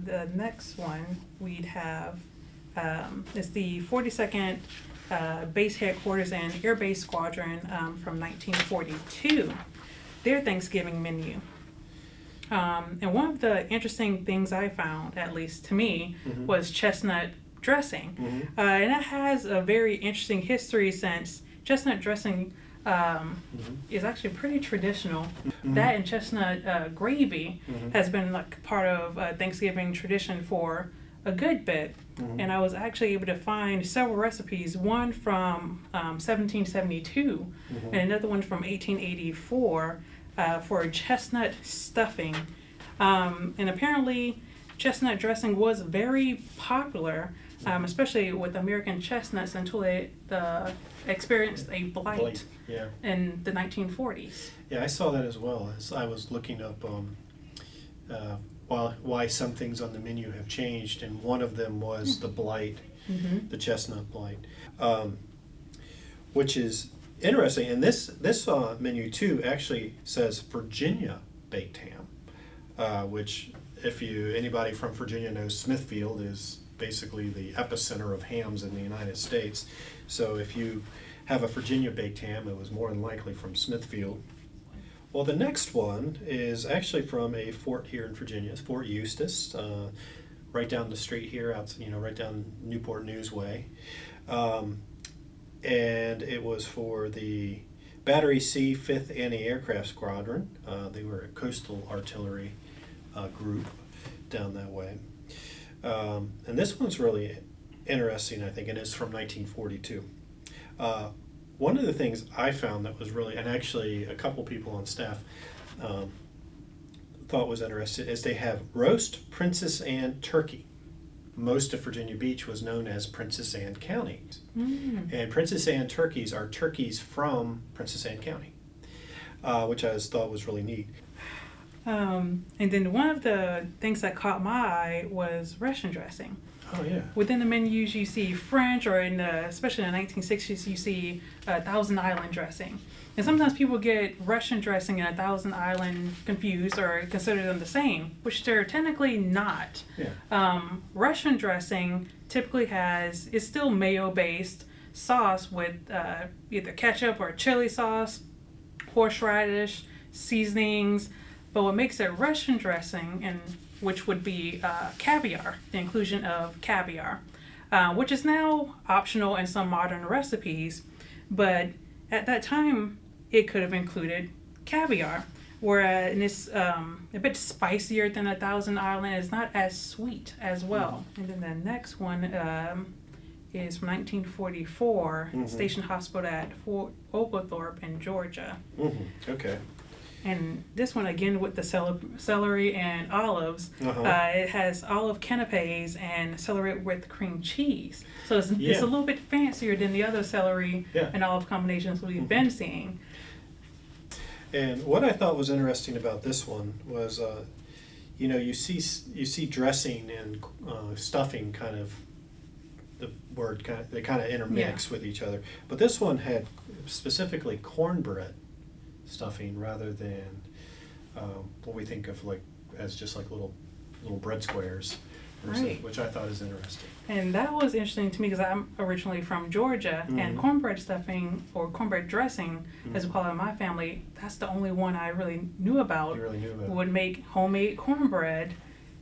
the next one we'd have is the 42nd Base Headquarters and Air Base Squadron from 1942, their Thanksgiving menu. And one of the interesting things I found, at least to me, was chestnut dressing. And that has a very interesting history, since chestnut dressing is actually pretty traditional. That and chestnut gravy has been like part of Thanksgiving tradition for a good bit. And I was actually able to find several recipes, one from 1772 and another one from 1884 for chestnut stuffing. And apparently chestnut dressing was very popular, especially with American chestnuts, until they experienced a blight in the 1940s. Yeah, I saw that as well. As I was looking up why some things on the menu have changed, and one of them was the blight, the chestnut blight, which is interesting. And this menu too actually says Virginia baked ham, which, if anybody from Virginia knows, Smithfield is basically the epicenter of hams in the United States. So if you have a Virginia baked ham, it was more than likely from Smithfield. Well, the next one is actually from a fort here in Virginia. It's Fort Eustis, right down the street here, right down Newport News Way. And it was for the Battery C 5th Anti-Aircraft Squadron. They were a coastal artillery group down that way. And this one's really interesting, I think, and it's from 1942. One of the things I found that was really, and actually a couple people on staff thought was interesting, is they have roast Princess Anne turkey. Most of Virginia Beach was known as Princess Anne County. And Princess Anne turkeys are turkeys from Princess Anne County, which I thought was really neat. And then one of the things that caught my eye was Russian dressing. Oh, yeah. Within the menus, you see French, or especially in the 1960s, you see Thousand Island dressing. And sometimes people get Russian dressing and a Thousand Island confused or consider them the same, which they're technically not. Yeah. Russian dressing typically is still mayo-based sauce with either ketchup or chili sauce, horseradish, seasonings. But what makes it Russian dressing, and which would be caviar, the inclusion of caviar, which is now optional in some modern recipes, but at that time it could have included caviar, whereas it's a bit spicier than a Thousand Island. It's not as sweet as well. And then the next one is from 1944, Station Hospital at Fort Oglethorpe in Georgia. Okay. And this one, again, with the celery and olives, it has olive canapes and celery with cream cheese. So it's a little bit fancier than the other celery and olive combinations we've been seeing. And what I thought was interesting about this one was, you see dressing and stuffing kind of, they kind of intermix with each other. But this one had specifically cornbread stuffing rather than what we think of as just like little bread squares, which I thought is interesting. And that was interesting to me because I'm originally from Georgia, and cornbread stuffing, or cornbread dressing, as we call it in my family, that's the only one I really knew about. You really knew about. Would make homemade cornbread,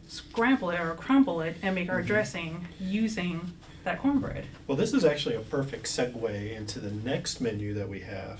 scramble it or crumble it, and make our dressing using that cornbread. Well, this is actually a perfect segue into the next menu that we have.